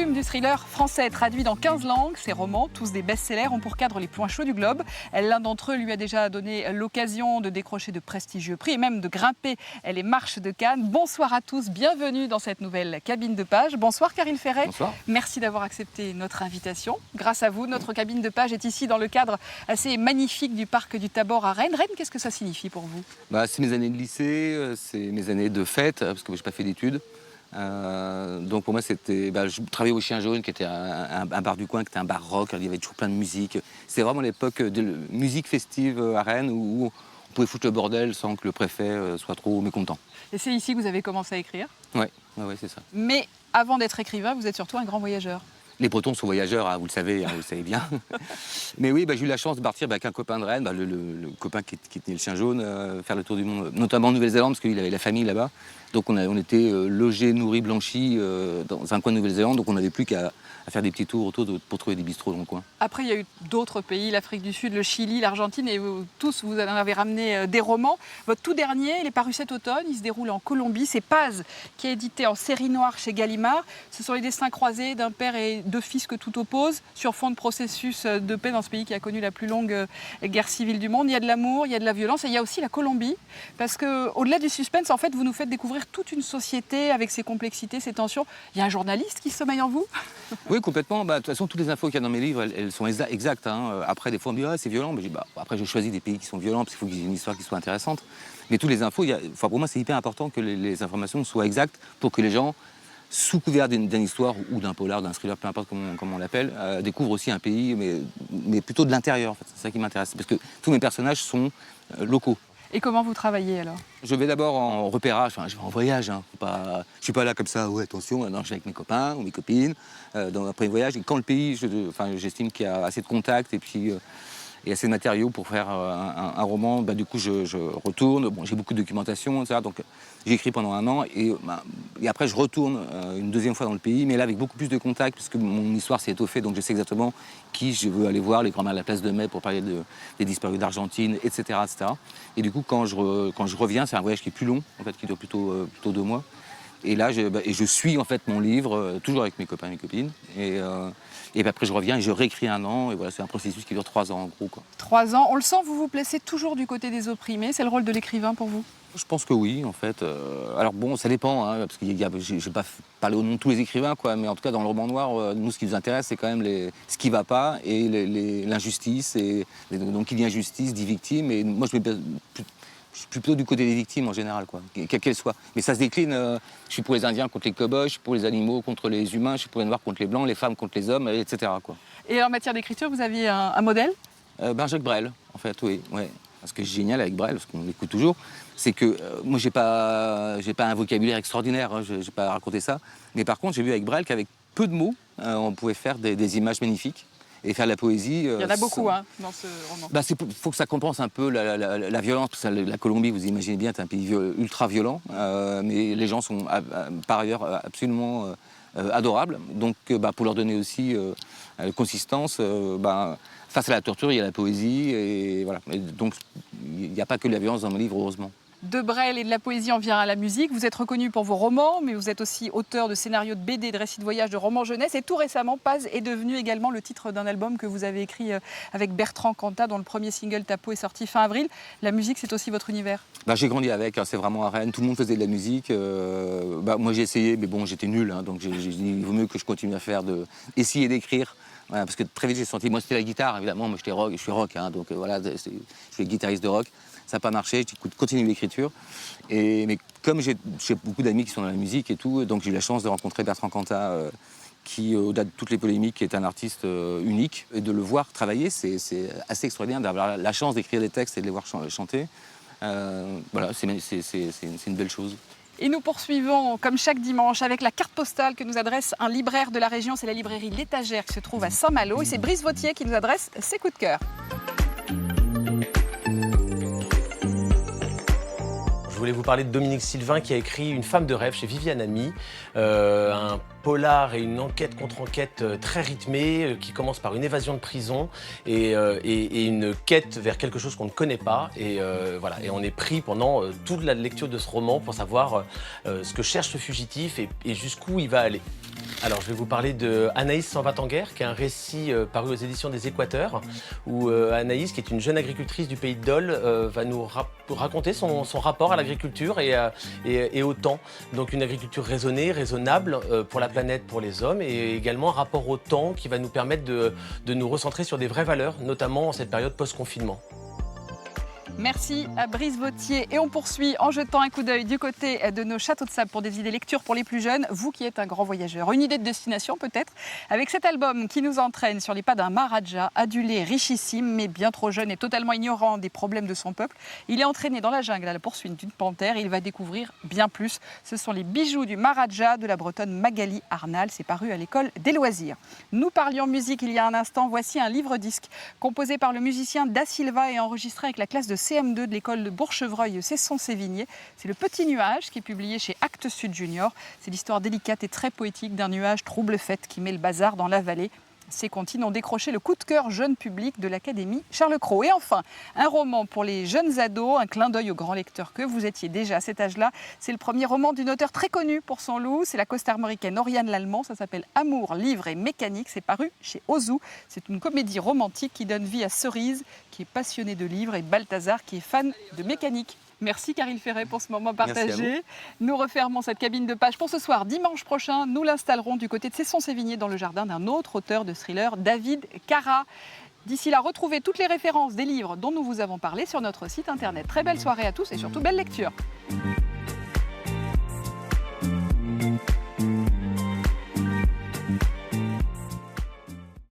plume du thriller français traduit dans 15 langues. Ses romans, tous des best-sellers, ont pour cadre les points chauds du globe. L'un d'entre eux lui a déjà donné l'occasion de décrocher de prestigieux prix et même de grimper les marches de Cannes. Bonsoir à tous, bienvenue dans cette nouvelle cabine de page. Bonsoir Caril Ferret. Bonsoir. Merci d'avoir accepté notre invitation. Grâce à vous, notre cabine de page est ici dans le cadre assez magnifique du parc du Tabor à Rennes. Rennes, qu'est-ce que ça signifie pour vous? C'est mes années de lycée, c'est mes années de fête, parce que je n'ai pas fait d'études. Donc pour moi, c'était, je travaillais au Chien Jaune, qui était un bar du coin, qui était un bar rock. Il y avait toujours plein de musique. C'était vraiment l'époque de musique festive à Rennes, où on pouvait foutre le bordel sans que le préfet soit trop mécontent. Et c'est ici que vous avez commencé à écrire? Oui, c'est ça. Mais avant d'être écrivain, vous êtes surtout un grand voyageur. Les Bretons sont voyageurs, hein, vous le savez bien. Mais oui, j'ai eu la chance de partir avec un copain de Rennes, le copain qui tenait le Chien Jaune, faire le tour du monde, notamment en Nouvelle-Zélande, parce qu'il avait la famille là-bas. Donc on était logés, nourris, blanchis dans un coin de Nouvelle-Zélande, donc on n'avait plus qu'à faire des petits tours autour pour trouver des bistrots dans le coin. Après, il y a eu d'autres pays, l'Afrique du Sud, le Chili, l'Argentine, et vous en avez ramené des romans. Votre tout dernier, il est paru cet automne, il se déroule en Colombie. C'est Paz, qui est édité en série noire chez Gallimard. Ce sont les destins croisés d'un père et deux fils que tout oppose, sur fond de processus de paix dans ce pays qui a connu la plus longue guerre civile du monde. Il y a de l'amour, il y a de la violence, et il y a aussi la Colombie. Parce qu'au-delà du suspense, en fait, vous nous faites découvrir toute une société avec ses complexités, ses tensions. Il y a un journaliste qui sommeille en vous? Oui, complètement. De toute façon, toutes les infos qu'il y a dans mes livres, elles sont exactes. Hein. Après, des fois, on me dit c'est violent. Mais je dis, après, je choisis des pays qui sont violents parce qu'il faut qu'il y ait une histoire qui soit intéressante. Mais toutes les infos, pour moi, c'est hyper important que les informations soient exactes pour que les gens, sous couvert d'une histoire ou d'un polar, d'un thriller, peu importe comment on l'appelle, découvrent aussi un pays, mais plutôt de l'intérieur. En fait. C'est ça qui m'intéresse. Parce que tous mes personnages sont locaux. Et comment vous travaillez alors? Je vais d'abord en repérage, je vais en voyage. Hein. Je ne suis pas là comme ça, attention, non, je vais avec mes copains ou mes copines après le voyage. Et quand le pays, j'estime qu'il y a assez de contacts et puis assez de matériaux pour faire un roman, du coup je retourne. J'ai beaucoup de documentation, etc. Donc j'écris pendant un an et après je retourne une deuxième fois dans le pays, mais là avec beaucoup plus de contacts puisque mon histoire s'est étoffée, donc je sais exactement qui je veux aller voir, les grands-mères de la place de Mai pour parler des disparus d'Argentine, etc., etc. Et du coup quand je reviens, c'est un voyage qui est plus long, en fait, qui dure plutôt 2 mois. Et là, je suis en fait mon livre, toujours avec mes copains et mes copines. Et après, je reviens et je réécris un an. Et voilà, c'est un processus qui dure 3 ans en gros. 3 ans. On le sent, vous vous placez toujours du côté des opprimés. C'est le rôle de l'écrivain pour vous? Je pense que oui, en fait. Alors bon, ça dépend, hein, parce que je ne vais pas parler au nom de tous les écrivains, quoi. Mais en tout cas, dans le roman noir, nous, ce qui nous intéresse, c'est quand même ce qui ne va pas et l'injustice. Donc, il y a injustice, dit victime. Et moi, je suis plutôt du côté des victimes en général, quoi, quelles qu'elles soient. Mais ça se décline, je suis pour les Indiens contre les cow-boys, je suis pour les animaux contre les humains, je suis pour les Noirs contre les Blancs, les femmes contre les hommes, etc., quoi. Et en matière d'écriture, vous aviez un modèle? Jacques Brel, en fait, oui. Ouais. Ce qui est génial avec Brel, parce qu'on l'écoute toujours, c'est que moi, j'ai pas un vocabulaire extraordinaire, hein, je n'ai pas raconté ça. Mais par contre, j'ai vu avec Brel qu'avec peu de mots, on pouvait faire des images magnifiques. Et faire de la poésie. Il y en a beaucoup dans ce roman. Il faut que ça compense un peu la violence. Parce que la Colombie, vous imaginez bien, c'est un pays ultra violent. Mais les gens sont par ailleurs absolument adorables. Donc pour leur donner aussi consistance, face à la torture, il y a la poésie. Et voilà. Et donc il n'y a pas que de la violence dans mon livre, heureusement. De Brel et de la poésie en vient à la musique. Vous êtes reconnu pour vos romans, mais vous êtes aussi auteur de scénarios de BD, de récits de voyage, de romans jeunesse. Et tout récemment, Paz est devenu également le titre d'un album que vous avez écrit avec Bertrand Cantat, dont le premier single Tapo est sorti fin avril. La musique, c'est aussi votre univers? J'ai grandi avec, hein, c'est vraiment à Rennes. Tout le monde faisait de la musique. Moi, j'ai essayé, mais bon, j'étais nul. Hein, donc j'ai dit, il vaut mieux que je continue à essayer d'écrire. Voilà, parce que très vite, j'ai senti, moi, c'était la guitare, évidemment. Moi, je suis rock, hein, donc voilà, je suis guitariste de rock. Ça n'a pas marché, j'ai dit, écoute, continue l'écriture. Mais comme j'ai beaucoup d'amis qui sont dans la musique et tout, donc j'ai eu la chance de rencontrer Bertrand Cantat, qui, au-delà de toutes les polémiques, est un artiste unique. Et de le voir travailler, c'est assez extraordinaire d'avoir la chance d'écrire des textes et de les voir chanter. Voilà, c'est une belle chose. Et nous poursuivons, comme chaque dimanche, avec la carte postale que nous adresse un libraire de la région. C'est la librairie L'Étagère qui se trouve à Saint-Malo. Et c'est Brice Vautier qui nous adresse ses coups de cœur. Je voulais vous parler de Dominique Sylvain qui a écrit Une femme de rêve chez Viviane Ami, un polar et une enquête contre enquête très rythmée qui commence par une évasion de prison et une quête vers quelque chose qu'on ne connaît pas. Et voilà, et on est pris pendant toute la lecture de ce roman pour savoir ce que cherche ce fugitif et jusqu'où il va aller. Alors, je vais vous parler de Anaïs s'en va en guerre, qui est un récit paru aux éditions des Équateurs, où Anaïs, qui est une jeune agricultrice du pays de Dole, va nous raconter son rapport à l'agriculture et au temps. Donc, une agriculture raisonnée, raisonnable pour la planète, pour les hommes, et également un rapport au temps qui va nous permettre de nous recentrer sur des vraies valeurs, notamment en cette période post-confinement. Merci à Brice Vautier. Et on poursuit en jetant un coup d'œil du côté de nos châteaux de sable pour des idées lecture pour les plus jeunes. Vous qui êtes un grand voyageur, une idée de destination peut-être, avec cet album qui nous entraîne sur les pas d'un Maharaja, adulé, richissime, mais bien trop jeune et totalement ignorant des problèmes de son peuple. Il est entraîné dans la jungle à la poursuite d'une panthère et il va découvrir bien plus. Ce sont les bijoux du Maharaja de la Bretonne Magali Arnal. C'est paru à l'école des loisirs. Nous parlions musique il y a un instant. Voici un livre-disque composé par le musicien Da Silva et enregistré avec la classe de CM2 de l'école de Bourchevreuil-Cesson-Sévigné. C'est Le Petit Nuage qui est publié chez Actes Sud Junior. C'est l'histoire délicate et très poétique d'un nuage trouble-fête qui met le bazar dans la vallée. Ces comptines ont décroché le coup de cœur jeune public de l'Académie Charles Cros. Et enfin, un roman pour les jeunes ados, un clin d'œil aux grands lecteurs que vous étiez déjà à cet âge-là. C'est le premier roman d'une auteure très connue pour son loup. C'est la costarmoricaine Oriane Lallemand. Ça s'appelle Amour, livre et mécanique. C'est paru chez Ozu. C'est une comédie romantique qui donne vie à Cerise, qui est passionnée de livres, et Balthazar, qui est fan de mécanique. Merci Caril Ferret pour ce moment partagé. Nous refermons cette cabine de page pour ce soir. Dimanche prochain, nous l'installerons du côté de Cesson-Sévigné dans le jardin d'un autre auteur de thriller, David Cara. D'ici là, retrouvez toutes les références des livres dont nous vous avons parlé sur notre site internet. Très belle soirée à tous et surtout belle lecture.